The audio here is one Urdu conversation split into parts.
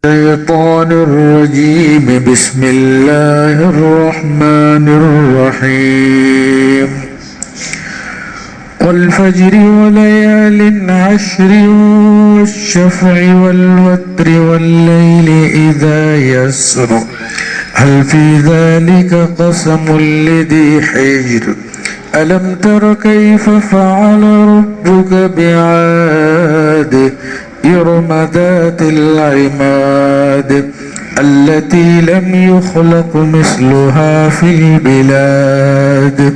الشيطان الرجيم. بسم الله الرحمن الرحيم. والفجر وليال عشر والشفع والوتر والليل إذا يسر هل في ذلك قسم لذي حجر ألم تر كيف فعل ربك بعاد إرم ذات العماد التي لم يخلق مثلها في البلاد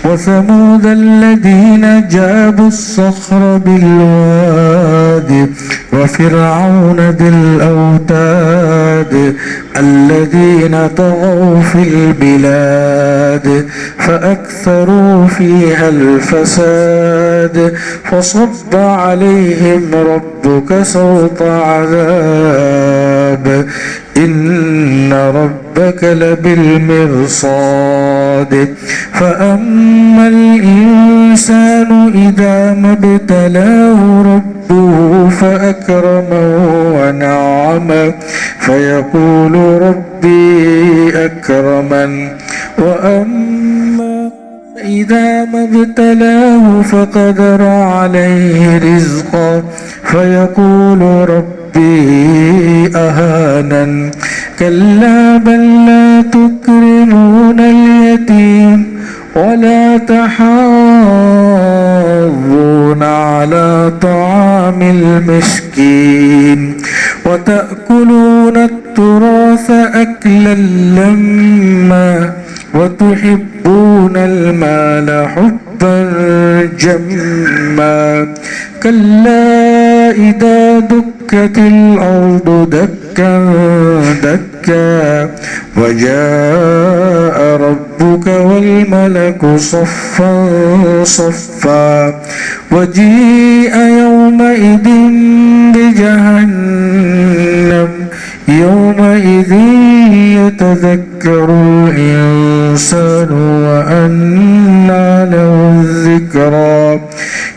وثمود الذين جابوا الصخر بالواد وفرعون ذي الأوتاد الذين طغوا في البلاد فأكثروا فيها الفساد فصب عليهم ربك سوط عذاب إن ربك لبالمرصاد فأما الإنسان إذا ما ابتلاه ربه فأكرمه ونعمه فيقول ربي أكرمن وأما إذا ما ابتلاه فقدر عليه رزقه فيقول ربي أهانن كلا بل لا تكرمون اليتيم ولا تحاضون على طعام المسكين وتأكلون التراث أكلا لما وتحبون المال حبا جما كلا إذا دكت الأرض دكا دكا وجاء ربك والملك صفا صفا وجيء يومئذ بجهنم يومئذ يتذكر الإنسان وأنى له الذكرى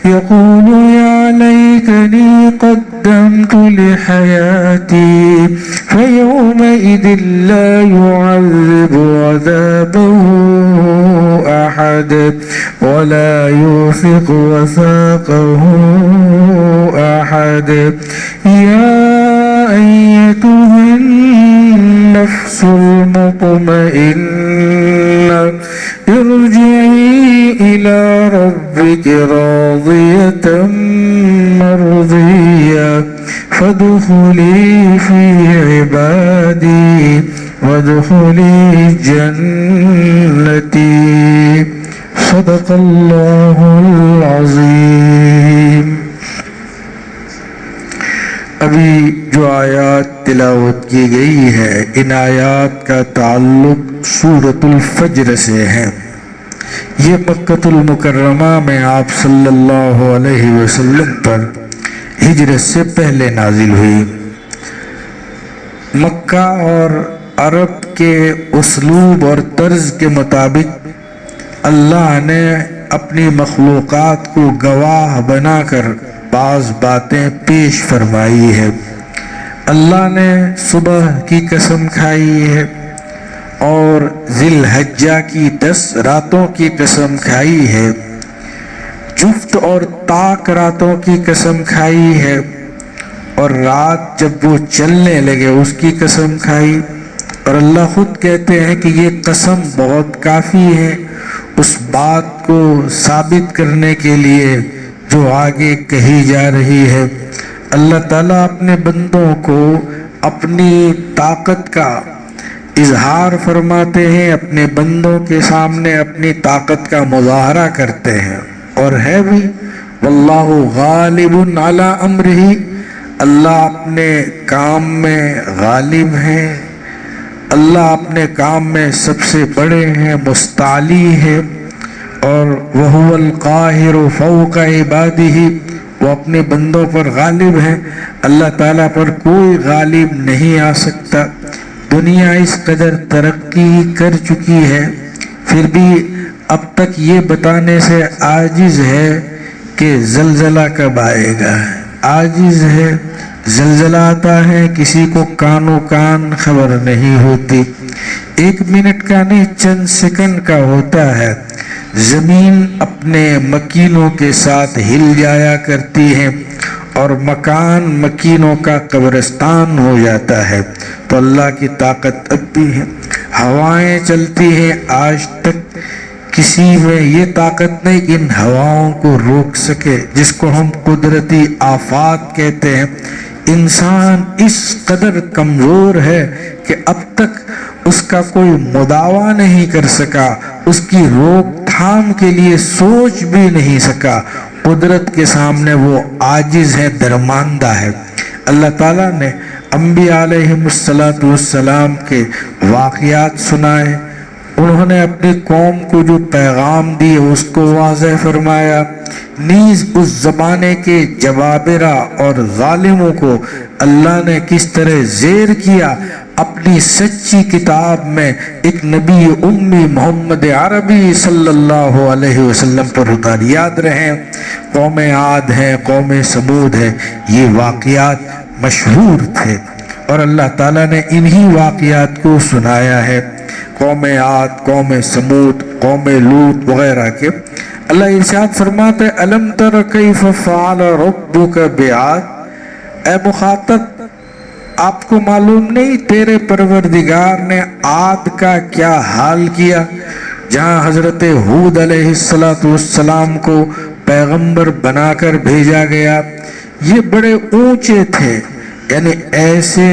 يقول يا ليتني قدمت لحياتي فيومئذ لا يعذب عذابه أحد ولا يوثق وثاقه أحد يا أيتها النفس المطمئنة ارجعي إلى ربك راضية مرضية فادخلي في عبادي وادخلي جنتي صدق الله العظيم. ابھی جو آیات تلاوت کی گئی ہے ان آیات کا تعلق سورۃ الفجر سے ہے. یہ مکۃ المکرمہ میں آپ صلی اللہ علیہ وسلم پر ہجرت سے پہلے نازل ہوئی. مکہ اور عرب کے اسلوب اور طرز کے مطابق اللہ نے اپنی مخلوقات کو گواہ بنا کر بعض باتیں پیش فرمائی ہے. اللہ نے صبح کی قسم کھائی ہے اور ذی الحجہ کی 10 راتوں کی قسم کھائی ہے. جفت اور طاق راتوں کی قسم کھائی ہے اور رات جب وہ چلنے لگے اس کی قسم کھائی. اور اللہ خود کہتے ہیں کہ یہ قسم بہت کافی ہے اس بات کو ثابت کرنے کے لیے جو آگے کہی جا رہی ہے. اللہ تعالیٰ اپنے بندوں کو اپنی طاقت کا اظہار فرماتے ہیں، اپنے بندوں کے سامنے اپنی طاقت کا مظاہرہ کرتے ہیں اور ہے بھی واللہ غالب علی امرہ. اللہ اپنے کام میں غالب ہے، اللہ اپنے کام میں سب سے بڑے ہیں، مستعلی ہے. اور وَهُوَ الْقَاهِرُ فَوْقَ عِبَادِهِ، وہ اپنے بندوں پر غالب ہیں. اللہ تعالیٰ پر کوئی غالب نہیں آ سکتا. دنیا اس قدر ترقی کر چکی ہے پھر بھی اب تک یہ بتانے سے عاجز ہے کہ زلزلہ کب آئے گا، عاجز ہے زلزلہ آتا ہے کسی کو کانوں کان خبر نہیں ہوتی، 1 منٹ کا نہیں چند سیکنڈ کا ہوتا ہے، زمین اپنے مکینوں کے ساتھ ہل جایا کرتی ہے اور مکان مکینوں کا قبرستان ہو جاتا ہے۔ تو اللہ کی طاقت اب بھی ہے، ہوائیں چلتی ہیں، آج تک کسی میں یہ طاقت نہیں کہ ان ہواؤں کو روک سکے، جس کو ہم قدرتی آفات کہتے ہیں۔ انسان اس قدر کمزور ہے کہ اب تک اس کا کوئی مداوا نہیں کر سکا، اس کی روک تھام کے لیے سوچ بھی نہیں سکا۔ قدرت کے سامنے وہ عاجز ہے، درماندہ ہے۔ اللہ تعالیٰ نے انبیاء علیہم السلام کے واقعات سنائے، انہوں نے اپنی قوم کو جو پیغام دیے اس کو واضح فرمایا، نیز اس زمانے کے جبابرہ اور ظالموں کو اللہ نے کس طرح زیر کیا، اپنی سچی کتاب میں ایک نبی امی محمد عربی صلی اللہ علیہ وسلم پر اتار۔ یاد رہیں، قوم عاد ہے، قوم سمود ہے، یہ واقعات مشہور تھے اور اللہ تعالیٰ نے انہی واقعات کو سنایا ہے۔ قوم عاد، قوم سمود، قوم لوط وغیرہ کے اللہ ارشاد فرماتے الم تر کیف فعل ربک بعاد، اے مخاطب آپ کو معلوم نہیں تیرے پروردگار نے عاد کا کیا حال کیا، جہاں حضرت ہود علیہ السلام کو پیغمبر بنا کر بھیجا گیا۔ یہ بڑے اونچے تھے، یعنی ایسے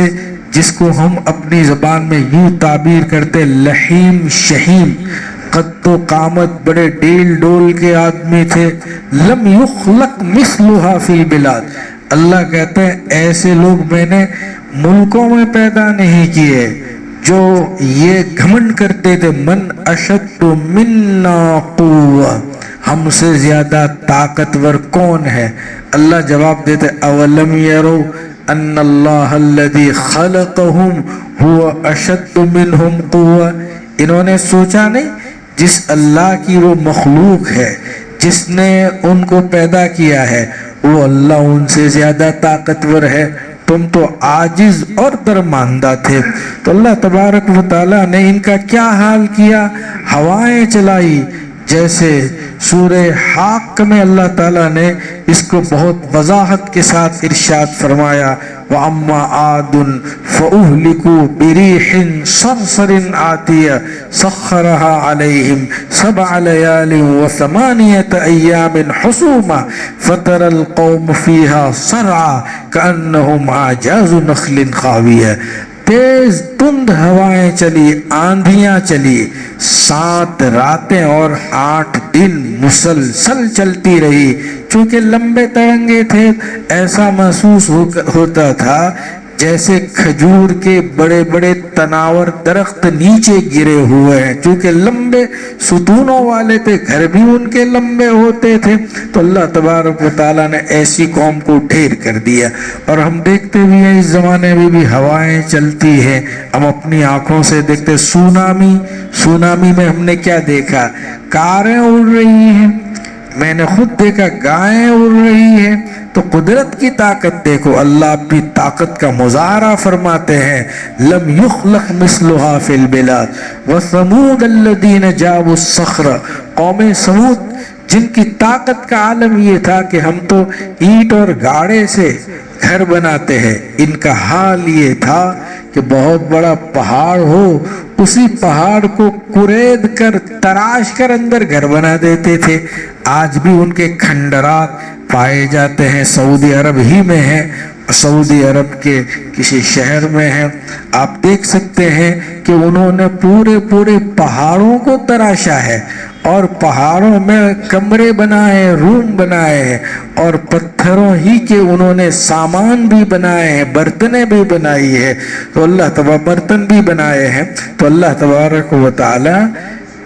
جس کو ہم اپنی زبان میں یوں تعبیر کرتے لحیم شہیم، قد و قامت بڑے ڈیل ڈول کے آدمی تھے۔ لم یخلق مثلھا فی البلاد، اللہ کہتے ہیں ایسے لوگ میں نے ملکوں میں پیدا نہیں کیے جو یہ گھمنڈ کرتے تھے من اشد منا قوہ، ہم سے زیادہ طاقتور کون ہے؟ اللہ جواب دیتے اولم یروا ان اللہ الذی خلقہم ہوا اشد منہم قوہ، انہوں نے سوچا نہیں جس اللہ کی وہ مخلوق ہے، جس نے ان کو پیدا کیا ہے، وہ اللہ ان سے زیادہ طاقتور ہے، تم تو عاجز اور درماندہ تھے۔ تو اللہ تبارک و تعالیٰ نے ان کا کیا حال کیا، ہوائیں چلائی، جیسے سورہ حاق میں اللہ تعالیٰ نے اس کو بہت وضاحت کے ساتھ ارشاد فرمایا وَأَمَّا عَادٌ فَأُهْلِكُوا بِرِيحٍ صَرْصَرٍ عَاتِيَةٍ سَخَّرَهَا عَلَيْهِمْ 7 لَيَالٍ و8 أَيَّامٍ حُسُومًا فَتَرَى الْقَوْمَ فِيهَا صَرْعَىٰ كَأَنَّهُمْ أَعْجَازُ نَخْلٍ خَاوِيَةٍ، تیز تند ہوائیں چلی، آندھیاں چلی، 7 راتیں اور 8 دن مسلسل چلتی رہی۔ چونکہ لمبے ترنگے تھے، ایسا محسوس ہوتا تھا جیسے کھجور کے بڑے بڑے تناور درخت نیچے گرے ہوئے ہیں، چونکہ لمبے ستونوں والے تھے، گھر بھی ان کے لمبے ہوتے تھے۔ تو اللہ تبارک و تعالیٰ نے ایسی قوم کو ڈھیر کر دیا، اور ہم دیکھتے بھی ہیں اس زمانے میں بھی ہوائیں چلتی ہیں، ہم اپنی آنکھوں سے دیکھتے۔ سونامی میں ہم نے کیا دیکھا، کاریں اڑ رہی ہیں، میں نے خود دیکھا گائیں اڑ رہی ہیں۔ تو قدرت کی طاقت دیکھو، اللہ اپنی طاقت کا مظاہرہ فرماتے ہیں لم یخلق مثلھا فی البلاد وثمود الذین جابوا الصخر، قوم سمود جن کی طاقت کا عالم یہ تھا کہ ہم تو اینٹ اور گاڑے سے گھر بناتے ہیں، ان کا حال یہ تھا کہ بہت بڑا پہاڑ ہو، اسی پہاڑ کو کرید کر تراش کر اندر گھر بنا دیتے تھے۔ آج بھی ان کے کھنڈرات پائے جاتے ہیں، سعودی عرب ہی میں ہیں، سعودی عرب کے کسی شہر میں ہیں، آپ دیکھ سکتے ہیں کہ انہوں نے پورے پہاڑوں کو تراشا ہے اور پہاڑوں میں کمرے بنائے، روم بنائے ہیں، اور پتھروں ہی کے انہوں نے سامان بھی بنائے ہیں، برتنیں بھی بنائی ہے، تو اللہ تبارک برتن بھی بنائے ہیں۔ تو اللہ تبارک و تعالی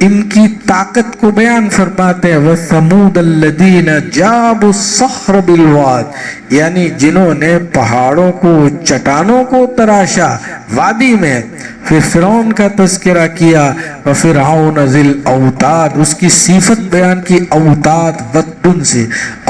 ان کی طاقت کو بیان فرماتے ہیں وَثَمُودَ الَّذِينَ جَابُوا الصَّخْرَ بِالْوَادِ، یعنی جنہوں نے پہاڑوں کو چٹانوں کو تراشا وادی میں۔ پھر فرعون کا تذکرہ کیا وَفِرْعَوْنَ ذِي الْأَوْتَادِ، اس کی صفت بیان کی اوتاد وطن سے۔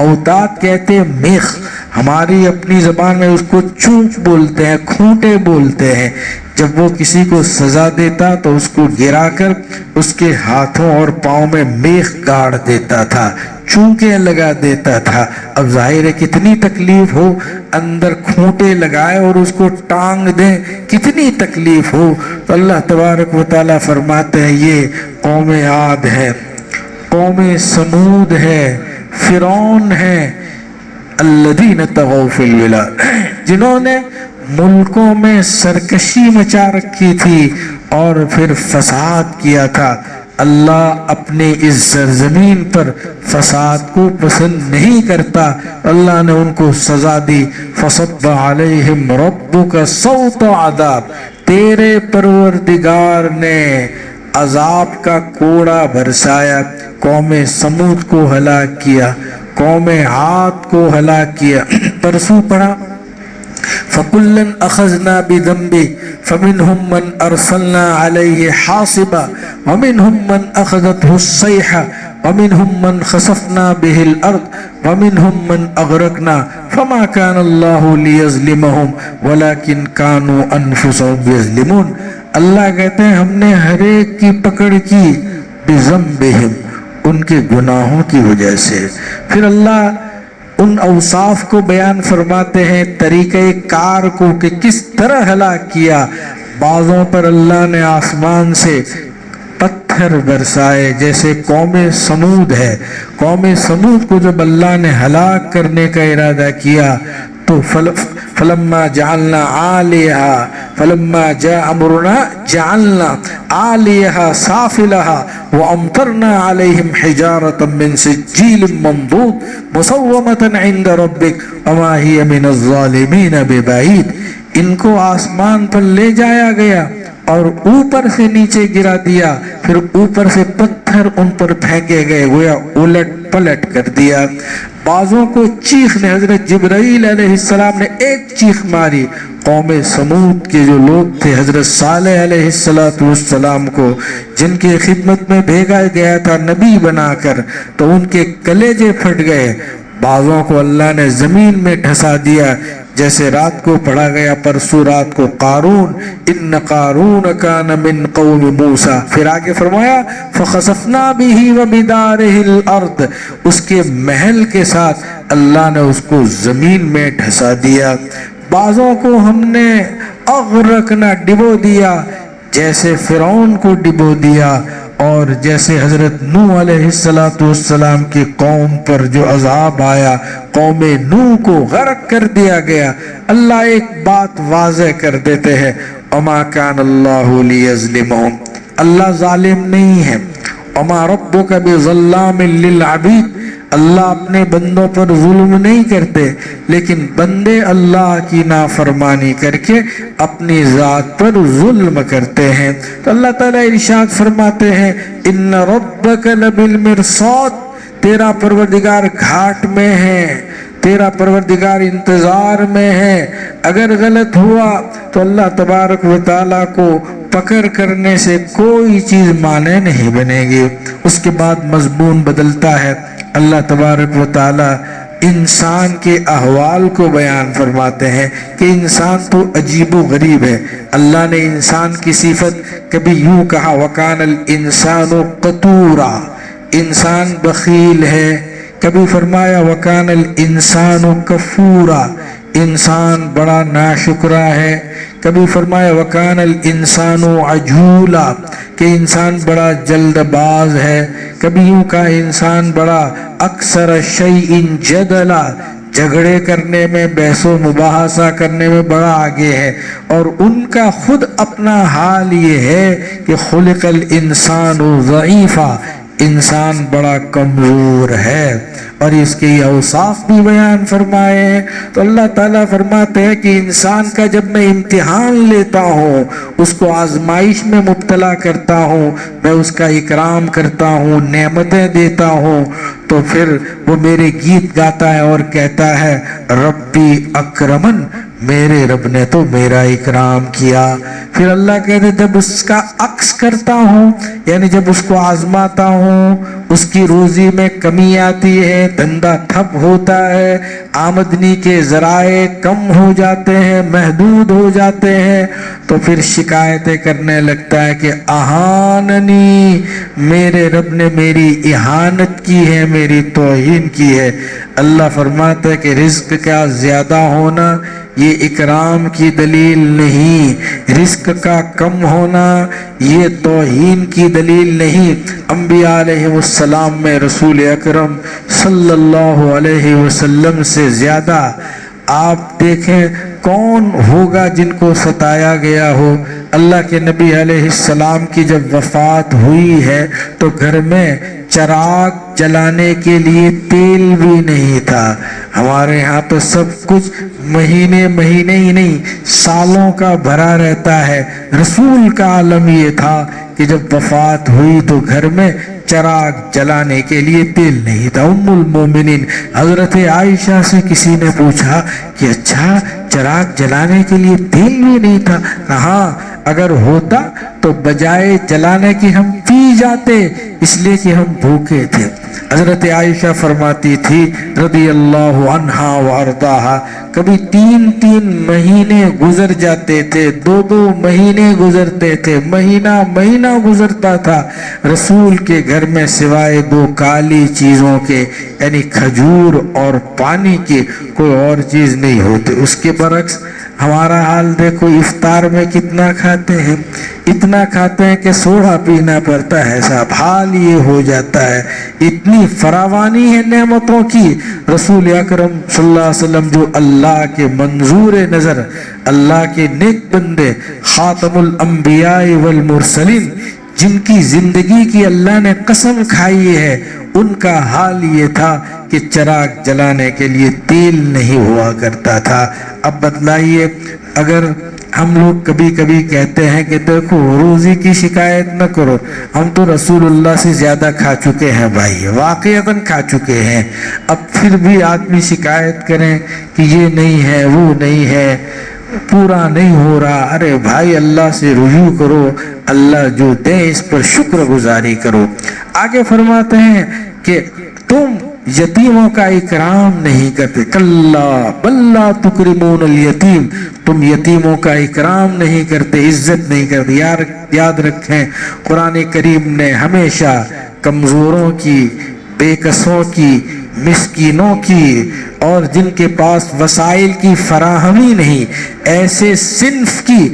اوتاد کہتے ہیں میخ، ہماری اپنی زبان میں اس کو چونچ بولتے ہیں، کھوٹے بولتے ہیں۔ جب وہ کسی کو سزا دیتا تو اس کو گرا کر اس کے ہاتھوں اور پاؤں میں میخ گاڑ دیتا تھا، چونکیں لگا دیتا تھا۔ اب ظاہر ہے کتنی تکلیف ہو، اندر کھوٹے لگائے اور اس کو ٹانگ دیں، کتنی تکلیف ہو۔ تو اللہ تبارک و تعالیٰ فرماتے ہیں یہ قوم عاد ہے، قوم سمود ہے، فرعون ہے، الذین طغوا فی البلاد، جنہوں نے ملکوں میں سرکشی مچا رکھی تھی اور پھر فساد کیا تھا۔ اللہ اپنے اس سرزمین پر فساد کو پسند نہیں کرتا، اللہ نے ان کو سزا دی۔ فصب علیہم ربک صوت عذاب، تیرے پروردگار نے عذاب کا کوڑا برسایا، قوم سمود کو ہلاک کیا، قوم عاد کو ہلاک کیا۔ پرسوں پڑھا فَكُلًّا أَخَذْنَا بِذَنبِهِ فَمِنْهُمْ مَنْ أَرْسَلْنَا عَلَيْهِ حَاصِبًا وَمِنْهُمْ مَنْ أَخَذَتْهُ الصَّيْحَةُ وَمِنْهُمْ مَنْ خَسَفْنَا بِهِ الْأَرْضَ وَمِنْهُمْ مَنْ أَغْرَقْنَا فَمَا كَانَ اللَّهُ لِيَظْلِمَهُمْ وَلَكِنْ كَانُوا أَنفُسَهُمْ يَظْلِمُونَ۔ اللہ کہتے ہیں ہم نے ہر ایک کی پکڑ کی بِذَنبِهِمْ، ان کے گناہوں کی وجہ سے۔ پھر اللہ ان اوصاف کو بیان فرماتے ہیں، طریقہ کار کو کہ کس طرح ہلاک کیا۔ بعضوں پر اللہ نے آسمان سے پتھر برسائے، جیسے قوم سمود ہے۔ قوم سمود کو جب اللہ نے ہلاک کرنے کا ارادہ کیا تو فلما جعلنا عالیہا، فلما جاء امرنا جعلنا عالیہا سافلہا وامطرنا علیہم حجارۃ من سجیل منضود مسومۃ عند ربک وما ہی من الظالمین ببعید۔ ان کو آسمان پر لے جایا گیا اور اوپر سے نیچے گرا دیا، پھر اوپر سے پتھر ان پر پھینکے گئے، گویا الٹ پلٹ کر دیا۔ بعضوں کو چیخ نے، حضرت جبرائیل علیہ السلام نے ایک چیخ ماری۔ قوم سمود کے جو لوگ تھے، حضرت صالح علیہ السلام کو جن کی خدمت میں بھیجا گیا تھا نبی بنا کر، تو ان کے کلیجے پھٹ گئے۔ بعضوں کو اللہ نے زمین میں ڈھسا دیا، جیسے رات کو پڑھا گیا پرسوں رات کو قارون، ان قارون کان من قوم موسیٰ۔ پھر آگے فرمایا فخسفنا به وبدارہ الارض، اس کے محل کے ساتھ اللہ نے اس کو زمین میں ڈھسا دیا۔ بعضوں کو ہم نے اغرقنا، ڈبو دیا، جیسے فرعون کو ڈبو دیا، اور جیسے حضرت نوح علیہ السلام کی قوم پر جو عذاب آیا، قوم نوح کو غرق کر دیا گیا۔ اللہ ایک بات واضح کر دیتے ہیں وما کان اللہ لیظلمہم، اللہ ظالم نہیں ہے۔ وما ربک بظلام للعبید، اللہ اپنے بندوں پر ظلم نہیں کرتے، لیکن بندے اللہ کی نافرمانی کر کے اپنی ذات پر ظلم کرتے ہیں۔ تو اللہ تعالیٰ ارشاد فرماتے ہیں ان ربک لبالمرصاد، تیرا پروردگار گھاٹ میں ہے، تیرا پروردگار انتظار میں ہے۔ اگر غلط ہوا تو اللہ تبارک و تعالیٰ کو پکڑ کرنے سے کوئی چیز مانے نہیں بنے گی۔ اس کے بعد مضمون بدلتا ہے، اللہ تبارک و تعالیٰ انسان کے احوال کو بیان فرماتے ہیں کہ انسان تو عجیب و غریب ہے۔ اللہ نے انسان کی صفت کبھی یوں کہا وَكَانَ الْإِنسَانُ قَتُورًا، انسان بخیل ہے، کبھی فرمایا وَكَانَ الْإِنسَانُ كَفُورًا، انسان بڑا ناشکرہ ہے، کبھی فرمایا وَكَانَ الْإِنسَانُ عَجُولًا کہ انسان بڑا جلد باز ہے، کبھی یوں کہا انسان بڑا اکثر شیء جدلا، جھگڑے کرنے میں، بحث و مباحثہ کرنے میں بڑا آگے ہے۔ اور ان کا خود اپنا حال یہ ہے کہ خلق الانسان ضعیفا، انسان بڑا کمزور ہے۔ اور اس کے یہ اوصاف بھی بیان فرمائے ہیں۔ تو اللہ تعالیٰ فرماتے ہیں کہ انسان کا جب میں امتحان لیتا ہوں، اس کو آزمائش میں مبتلا کرتا ہوں، میں اس کا اکرام کرتا ہوں، نعمتیں دیتا ہوں، تو پھر وہ میرے گیت گاتا ہے اور کہتا ہے ربی اکرمن، میرے رب نے تو میرا اکرام کیا۔ پھر اللہ کہتے جب اس کا عکس کرتا ہوں، یعنی جب اس کو آزماتا ہوں، اس کی روزی میں کمی آتی ہے، دھندا ٹھپ ہوتا ہے، آمدنی کے ذرائع کم ہو جاتے ہیں، محدود ہو جاتے ہیں، تو پھر شکایتیں کرنے لگتا ہے کہ اہاننی، میرے رب نے میری اہانت کی ہے، میری توہین کی ہے۔ اللہ فرماتا ہے کہ رزق کا زیادہ ہونا یہ اکرام کی دلیل نہیں، رزق کا کم ہونا یہ توہین کی دلیل نہیں۔ انبیاء علیہ السلام میں رسول اکرم صلی اللہ علیہ وسلم سے زیادہ آپ دیکھیں کون ہوگا جن کو ستایا گیا ہو۔ اللہ کے نبی علیہ السلام کی جب وفات ہوئی ہے تو گھر میں چراغ جلانے کے لیے تیل بھی نہیں تھا۔ ہمارے ہاں تو سب کچھ مہینے ہی نہیں سالوں کا بھرا رہتا ہے۔ رسول کا عالم یہ تھا کہ جب وفات ہوئی تو گھر میں چراغ جلانے کے لیے تیل نہیں تھا۔ ام المومنین حضرت عائشہ سے کسی نے پوچھا کہ اچھا چراغ جلانے کے لیے تیل بھی نہیں تھا؟ ہاں، اگر ہوتا تو بجائے جلانے کی ہم پی جاتے، اس لیے کہ ہم بھوکے تھے۔ حضرت عائشہ فرماتی تھی رضی اللہ عنہا وارضاہا، کبھی 3 مہینے گزر جاتے تھے، 2 مہینے گزرتے تھے، مہینہ گزرتا تھا، رسول کے گھر میں سوائے 2 کالی چیزوں کے یعنی کھجور اور پانی کی کوئی اور چیز نہیں ہوتی۔ اس کے برعکس ہمارا حال دیکھو، افطار میں کتنا کھاتے ہیں، اتنا کھاتے ہیں کہ سوڈا پینا پڑتا ہے صاحب، حال یہ ہو جاتا ہے۔ اتنی فراوانی ہے نعمتوں کی۔ رسول اکرم صلی اللہ علیہ وسلم جو اللہ کے منظور نظر، اللہ کے نیک بندے، خاتم الانبیاء والمرسلین، جن کی زندگی کی اللہ نے قسم کھائی ہے، ان کا حال یہ تھا کہ چراغ جلانے کے لیے تیل نہیں ہوا کرتا تھا۔ اب بتلائیے، اگر ہم لوگ کبھی کبھی کہتے ہیں کہ دیکھو روزی کی شکایت نہ کرو، ہم تو رسول اللہ سے زیادہ کھا چکے ہیں بھائی، واقعتاً کھا چکے ہیں، اب پھر بھی آدمی شکایت کریں کہ یہ نہیں ہے، وہ نہیں ہے، پورا نہیں ہو رہا۔ ارے بھائی اللہ سے رجوع کرو، اللہ جو دے اس پر شکر گزاری کرو۔ آگے فرماتے ہیں کہ تم یتیموں کا اکرام نہیں کرتے، کلا بل لا تکرمون الیتیم، تم یتیموں کا اکرام نہیں کرتے، عزت نہیں کرتے۔ یاد رکھیں قرآن کریم نے ہمیشہ کمزوروں کی، بے کسوں کی، مسکینوں کی اور جن کے پاس وسائل کی فراہمی نہیں، ایسے صنف کی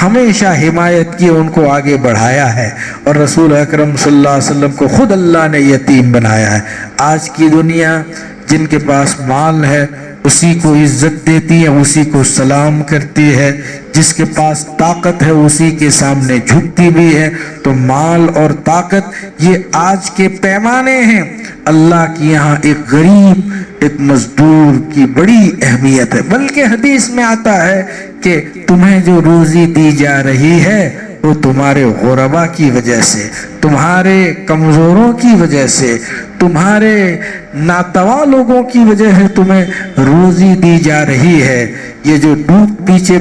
ہمیشہ حمایت کی، ان کو آگے بڑھایا ہے۔ اور رسول اکرم صلی اللہ علیہ وسلم کو خود اللہ نے یتیم بنایا ہے۔ آج کی دنیا جن کے پاس مال ہے اسی کو عزت دیتی ہے، اسی کو سلام کرتی ہے، جس کے پاس طاقت ہے اسی کے سامنے جھکتی بھی ہے۔ تو مال اور طاقت یہ آج کے پیمانے ہیں، اللہ کی یہاں ایک غریب، ایک مزدور کی بڑی اہمیت ہے۔ بلکہ حدیث میں آتا ہے کہ تمہیں جو روزی دی جا رہی ہے وہ تمہارے غربا کی وجہ سے، تمہارے کمزوروں کی وجہ سے، تمہارے ناتواں لوگوں کی وجہ سے تمہیں روزی دی جا رہی ہے۔ یہ جو ڈوب پیچھے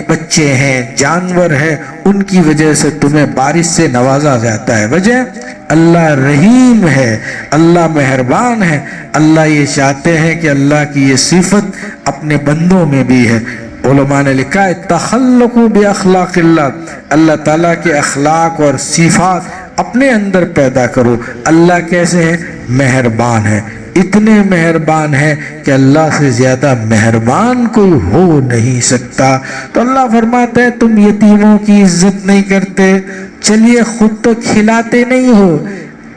بچے ہیں، جانور ہیں، ان کی وجہ سے تمہیں بارش سے نوازا جاتا ہے۔ وجہ اللہ رحیم ہے، اللہ مہربان ہے۔ اللہ یہ چاہتے ہیں کہ اللہ کی یہ صفت اپنے بندوں میں بھی ہے۔ علماء نے لکھا ہے تخلقوا باخلاق اللہ، اللہ تعالیٰ کے اخلاق اور صفات اپنے اندر پیدا کرو۔ اللہ کیسے ہے؟ مہربان ہے، اتنے مہربان ہے کہ اللہ سے زیادہ مہربان کوئی ہو نہیں سکتا۔ تو اللہ فرماتا ہے تم یتیموں کی عزت نہیں کرتے، چلیے خود تو کھلاتے نہیں ہو،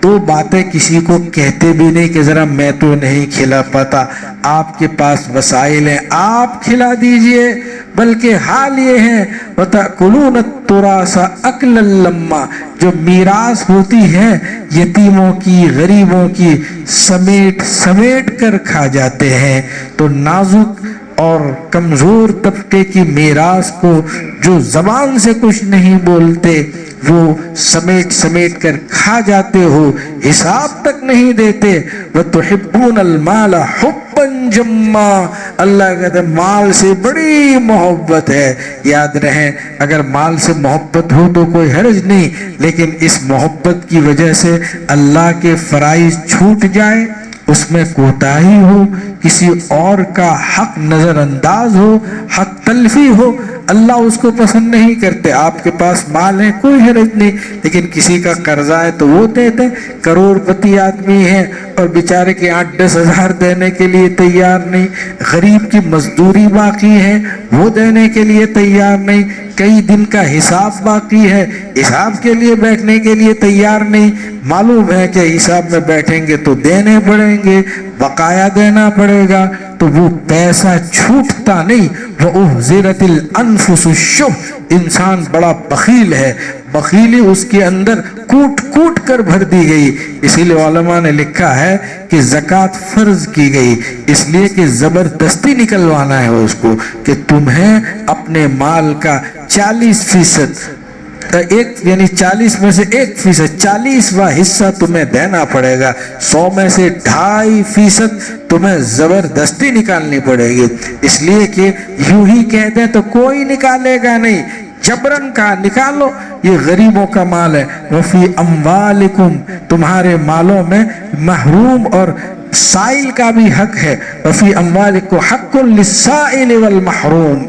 2 باتیں کسی کو کہتے بھی نہیں کہ ذرا میں تو نہیں کھلا پاتا، آپ کے پاس وسائل ہیں آپ کھلا دیجئے، بلکہ حال یہ ہے وَتَأْكُلُونَ التُّرَاثَ أَكْلًا لَمًّا، جو میراث ہوتی ہے یتیموں کی غریبوں کی سمیٹ سمیٹ کر کھا جاتے ہیں۔ تو نازک اور کمزور طبقے کی میراث کو جو زبان سے کچھ نہیں بولتے وہ سمیٹ سمیٹ کر کھا جاتے ہو، حساب تک نہیں دیتے۔ وَتُحِبُّونَ الْمَالَ حُبًّا جَمًّا، اللہ کہتا ہے مال سے بڑی محبت ہے۔ یاد رہیں اگر مال سے محبت ہو تو کوئی حرج نہیں، لیکن اس محبت کی وجہ سے اللہ کے فرائض چھوٹ جائے، اس میں کوتاہی ہو، کسی اور کا حق نظر انداز ہو، حق تلفی ہو، اللہ اس کو پسند نہیں کرتے۔ آپ کے پاس مال ہے کوئی حرج نہیں، لیکن کسی کا قرضہ ہے تو وہ دے دیں۔ کروڑ پتی آدمی ہے اور بیچارے کے 8-10 ہزار دینے کے لیے تیار نہیں، غریب کی مزدوری باقی ہے وہ دینے کے لیے تیار نہیں، کئی دن کا حساب باقی ہے حساب کے لیے بیٹھنے کے لیے تیار نہیں، معلوم ہے کہ حساب میں بیٹھیں گے تو دینے پڑیں گے، بقایا دینا پڑے گا، تو وہ پیسہ چھوٹتا نہیں۔ وَأُحْضِرَتِ الْأَنفُسُ الشُّحَّ، انسان بڑا بخیل ہے، بخیلی اس کے اندر کوٹ کوٹ کر بھر دی گئی۔ اسی لیے علماء نے لکھا ہے کہ زکوٰۃ فرض کی گئی اس لیے کہ زبردستی نکلوانا ہے اس کو، کہ تمہیں اپنے مال کا 40% یعنی 40 میں سے 1%، 40واں حصہ تمہیں دینا پڑے گا، 100 میں سے 2.5% تمہیں زبردستی نکالنی پڑے گی۔ اس لیے کہ یوں ہی کہہ دیں تو کوئی نکالے گا نہیں، جبرن کا نکالو، یہ غریبوں کا مال ہے۔ وفی اموالکم، تمہارے مالوں میں محروم اور سائل کا بھی حق ہے۔ وفی اموالکم حق للسائل والمحروم،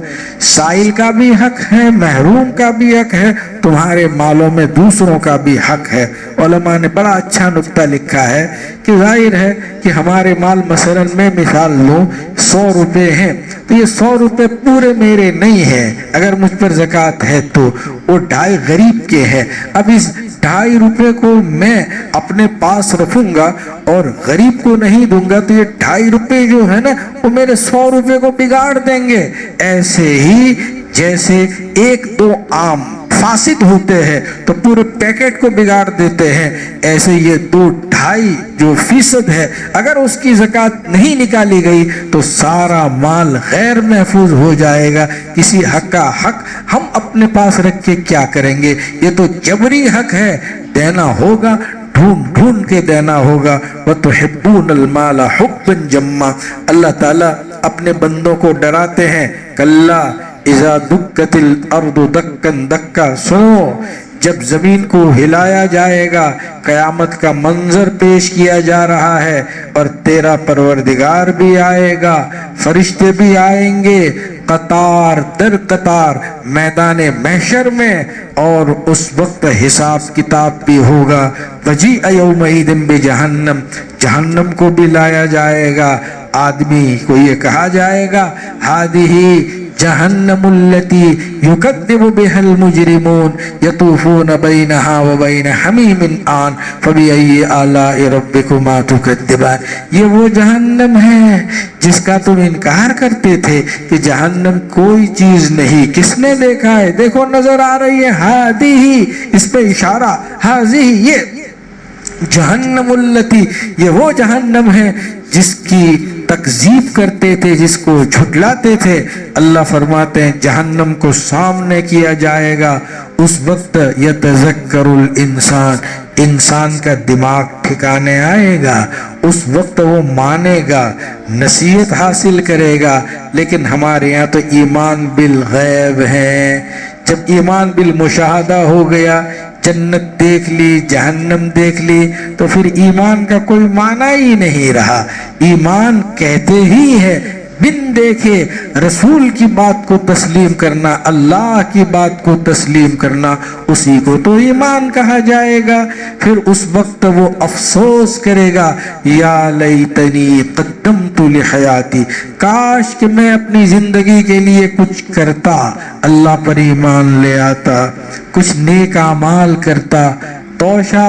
سائل کا بھی حق ہے، محروم کا بھی حق ہے، تمہارے مالوں میں دوسروں کا بھی حق ہے۔ علماء نے بڑا اچھا نکتہ لکھا ہے کہ ظاہر ہے کہ ہمارے مال مثلا میں مثال لوں 100 روپے ہیں تو یہ 100 روپے پورے میرے نہیں ہیں، اگر مجھ پر زکوٰۃ ہے تو وہ 2.5 غریب کے ہیں۔ اب اس 2.5 روپے کو میں اپنے پاس رکھوں گا اور غریب کو نہیں دوں گا تو یہ 2.5 روپے جو ہے نا وہ میرے 100 روپے کو بگاڑ دیں گے۔ ایسے ہی جیسے 1-2 آم فاسد ہوتے ہیں تو پورے پیکٹ کو بگاڑ دیتے ہیں، ایسے یہ 2.5% ہے، اگر اس کی زکوٰۃ نہیں نکالی گئی تو سارا مال غیر محفوظ ہو جائے گا۔ کسی حق کا حق ہم اپنے پاس رکھ کے کیا کریں گے؟ یہ تو جبری حق ہے، دینا ہوگا، ڈھونڈ ڈھونڈ کے دینا ہوگا۔ وَتُحِبُّونَ الْمَالَ حُبًّا جَمًّا، اللہ تعالیٰ اپنے بندوں کو ڈراتے ہیں، کَلَّا اِذَا دُکَّتِ الْأَرْضُ دَكًّا دَكًّا، سنو جب زمین کو ہلایا جائے گا، قیامت کا منظر پیش کیا جا رہا ہے اور تیرا پروردگار بھی آئے گا، فرشتے بھی آئیں گے قطار در قطار میدان محشر میں، اور اس وقت حساب کتاب بھی ہوگا۔ وَجِیءَ یَوْمَئِذٍ بِجَہَنَّمَ، جہنم کو بھی لایا جائے گا، آدمی کو یہ کہا جائے گا هَذِهِ جہنم التی یکذب بها المجرمون یطوفون بینہا وبین حمیم آن فبأی آلاء ربکما تکذبان، یہ وہ جہنم ہے جس کا تم انکار کرتے تھے کہ جہنم کوئی چیز نہیں، کس نے دیکھا ہے؟ دیکھو نظر آ رہی ہے، ہادی، اس پہ اشارہ، ہاذی، یہ جہنم التی، یہ وہ جہنم ہے جس کی تکذیب کرتے تھے، جس کو جھٹلاتے تھے۔ اللہ فرماتے ہیں جہنم کو سامنے کیا جائے گا، اس وقت یتذکر الانسان، انسان کا دماغ ٹھکانے آئے گا، اس وقت وہ مانے گا، نصیحت حاصل کرے گا۔ لیکن ہمارے یہاں تو ایمان بالغیب ہے، جب ایمان بالمشاہدہ ہو گیا، جنت دیکھ لی، جہنم دیکھ لی، تو پھر ایمان کا کوئی معنی ہی نہیں رہا۔ ایمان کہتے ہی ہے بن دیکھے، رسول کی بات کو تسلیم کرنا، اللہ کی بات کو تسلیم کرنا، اسی کو تو ایمان کہا جائے گا۔ پھر اس وقت وہ افسوس کرے گا، یا لیتنی قدمت لحیاتی، کاش کہ میں اپنی زندگی کے لیے کچھ کرتا، اللہ پر ایمان لے آتا، کچھ نیک اعمال کرتا، توشہ